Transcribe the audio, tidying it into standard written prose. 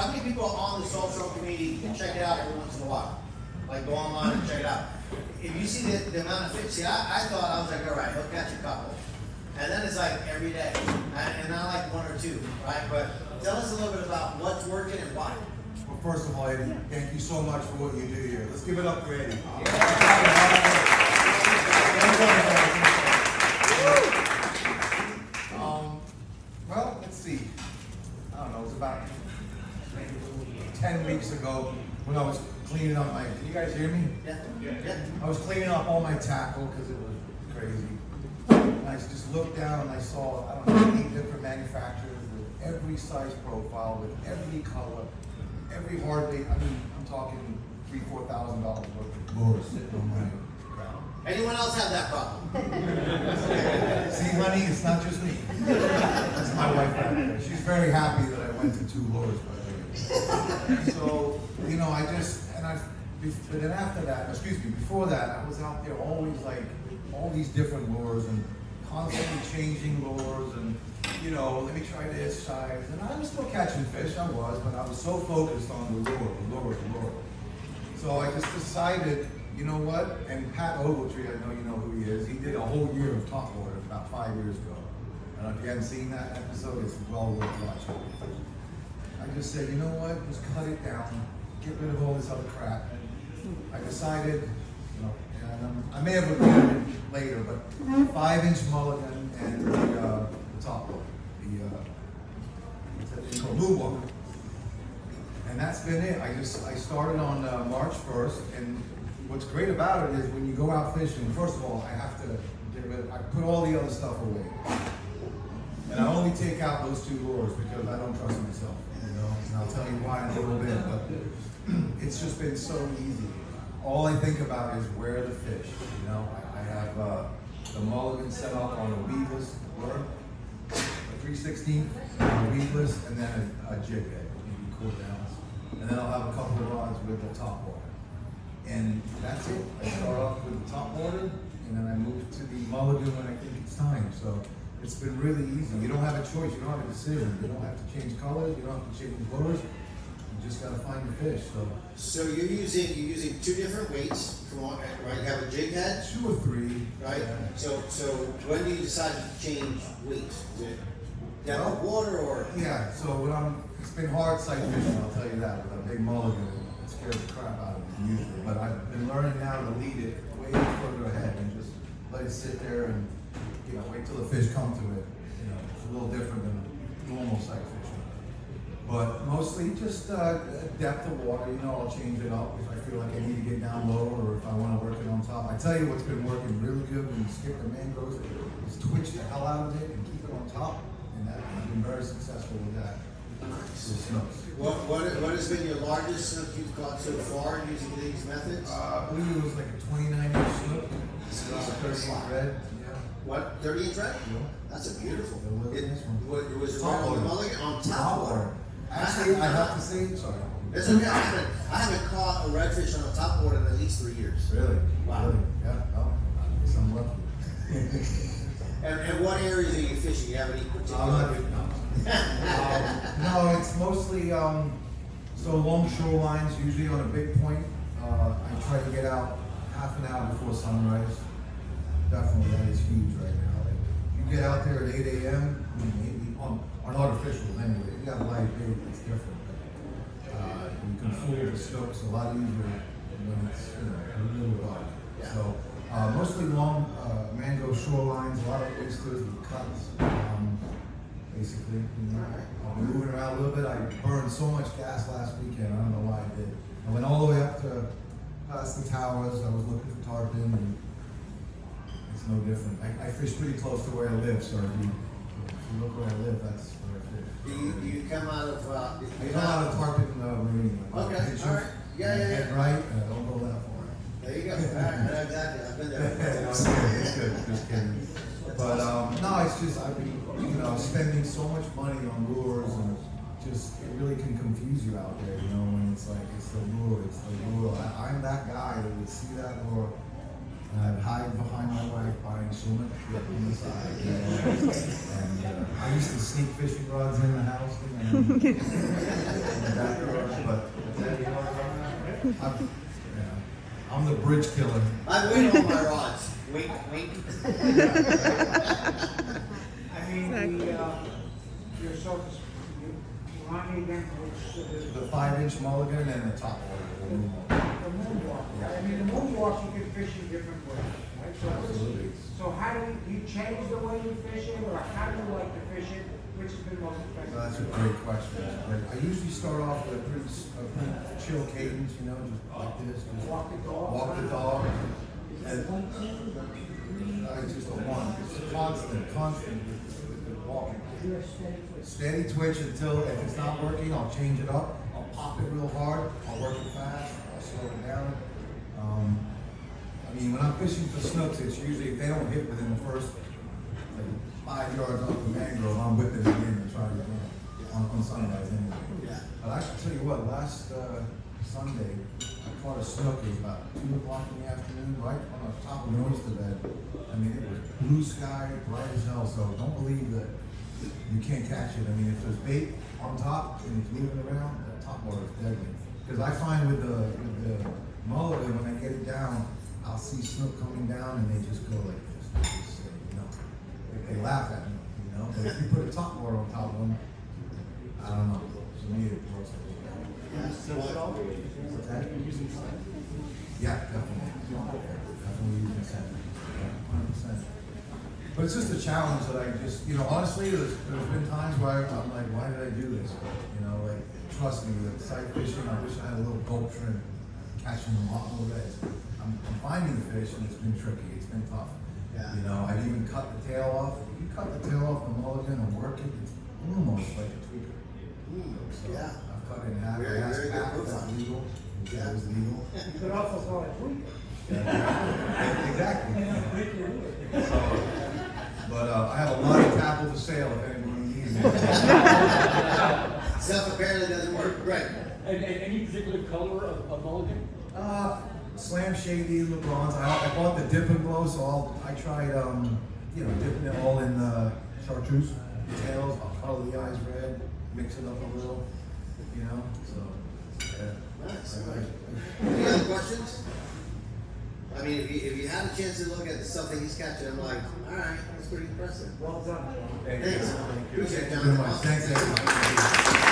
how many people on the social community check it out every once in a while? Like go online and check it out. If you see the amount of fish, see, I thought, I was like, all right, he'll catch a couple. And then it's like every day, and not like one or two, right? But tell us a little bit about what's working and why. Well, first of all, Eddie, thank you so much for what you do here. Let's give it up for Eddie. Well, let's see. I don't know, it was about 10 weeks ago when I was cleaning up my, can you guys hear me? Yeah. I was cleaning up all my tackle because it was crazy. And I just looked down and I saw, I don't know, 8 different manufacturers with every size profile, with every color, every hard bait. I mean, I'm talking $3,000-$4,000 worth of lures sitting on my ground. Anyone else have that problem? See, honey, it's not just me. That's my wife back there. She's very happy that I went to 2 lures, by the way. So, you know, but then after that, before that, I was out there always like, all these different lures and constantly changing lures and, you know, let me try this size. And I was still catching fish, I was, but I was so focused on the lure. So I just decided, you know what? And Pat Ogletree, I know you know who he is. He did a whole year of top water about 5 years ago. And if you haven't seen that episode, it's well worth watching. I just said, you know what? Just cut it down. Get rid of all this other crap. I decided, you know, and I may have regretted it later, but 5-inch mulligan and the top water, the blue water. And that's been it. I started on March 1st, and what's great about it is when you go out fishing, first of all, I put all the other stuff away. And I only take out those 2 lures because I don't trust myself, you know, and I'll tell you why in a little bit, but it's just been so easy. All I think about is where the fish, you know. I have the mulligan set up on a weedless lure, a 3/16 on a weedless, and then a jig head, maybe quarter ounce. And then I'll have a couple of rods with the top water. And that's it. I start off with the top water, and then I move to the mulligan when I think it's time. So it's been really easy. You don't have a choice. You don't have a decision. You don't have to change colors. You don't have to change lures. You just gotta find the fish. So you're using 2 different weights, right? You have a jig head, 2 or 3, right? Yeah. So when do you decide to change weights? Is it depth of water or? Yeah. So it's been hard sight fishing. I'll tell you that. With a big mulligan, it scares the crap out of me usually. But I've been learning now to lead it way further ahead and just let it sit there and, you know, wait till the fish come to it. You know, it's a little different than normal sight fishing. But mostly just depth of water, you know, I'll change it up if I feel like I need to get down lower or if I want to work it on top. I tell you what's been working really good when you skip the mangroves is twitch the hell out of it and keep it on top. And I've been very successful with that. Nice. What has been your largest snook you've caught so far using these methods? I believe it was like a 29-inch snook. 30-inch red. Yeah. What, 30-inch red? Yeah. That's a beautiful. This one. Was it Top right on the water. mulligan? On top water. Actually, I have to say, sorry. It's okay. I haven't caught a redfish on a top water in at least 3 years. Really? Wow. Really? Yeah. Oh, I guess I'm lucky. And what areas are you fishing? You have any particular? No, it's mostly so along shorelines, usually on a big point. I try to get out half an hour before sunrise. Definitely, that is huge right now. Like, you get out there at 8 a.m. Maybe on artificials anyway. If you have live bait, it's different. But, you can fool the snooks a lot easier when it's, you know, a little dark. Yeah. So mostly long mango shorelines, a lot of oysters with cuts. Basically, you know, I'll be moving around a little bit. I burned so much gas last weekend. I don't know why I did. I went all the way up to past the towers. I was looking for tarpon, and it's no different. I fish pretty close to where I live, so if you look where I live, that's where I fish. Do you come out of? I come out of tarpon marine. Okay, all right. Yeah. Head right, and I don't go that far. There you go. All right, exactly. I've been there. No, it's good. It's good. Just kidding. But no, it's just I've been, you know, spending so much money on lures, and just it really can confuse you out there, you know, when it's like it's the lure. I'm that guy that would see that lure, and I'd hide behind my wife buying so much shit on the side. You know? And I used to sneak fishing rods in the house, and backyard, but I'm the bridge killer. I win all my rods. Wink, wink. I mean, your surface, you remind me again, which, The 5-inch mulligan and the top water. the moonwalk. I mean, the moonwalk, you can fish in different ways, right? So, Absolutely. so how do you change the way you fish it, or how do you like to fish it? Which has been most effective? So that's a great question. I usually start off with a pretty chill cadence, you know, just like this. Just Walk the dog? Walk the dog. And it's just a one. It's constant with walking. Steady twitch until if it's not working, I'll change it up. I'll pop it real hard. I'll work it fast. I'll slow it down. I mean, when I'm fishing for snooks, it's usually if they don't hit within the first like, 5 yards off the mangrove, I'm whipping it in and trying to get on sunrise anyway. Yeah. But I can tell you what, last Sunday, I caught a snook. It was about 2 o'clock in the afternoon, right on the top of an oyster bed. I mean, it was blue sky, bright as hell. So don't believe that you can't catch it. I mean, if there's bait on top and it's moving around, that top water is deadly. Because I find with the mulligan, when I get it down, I'll see snook coming down and they just go like this. They just say, you know, they laugh at me, you know. But if you put a top water on top of them, I don't know. To me, it works. Yeah, definitely. Definitely using scent. 100%. But it's just a challenge that I just, you know, honestly, there's been times where I'm like, why did I do this? You know, like, trust me, with sight fishing, I wish I had a little boat shrimp catching a lot more reds. I'm finding the fish and it's been tricky, it's been tough. Yeah. You know, I've even cut the tail off. If you cut the tail off the mulligan and work it, it's almost like a tweaker. So Yeah. I've cut it in half. Very, I asked very good Pat if proof. that's legal. He said Yeah. it was legal. You could also call it tweaker. Exactly. So, but I have a lot of tackle for sale if anyone needs it. Stuff apparently doesn't work. Right. And any particular color of mulligan? Slam Shady, LeBron's. I bought the dip and glow, so I tried, you know, dipping it all in chartreuse tails. I'll color the eyes red, mix it up a little, you know. So, yeah. Nice. Any other questions? I mean, if you had a chance to look at the stuff that he's catching, I'm like, all right, that's pretty impressive. Well done. Thank you. Thanks. Thank you. Appreciate it, Thank you very John. much. Thanks, everyone.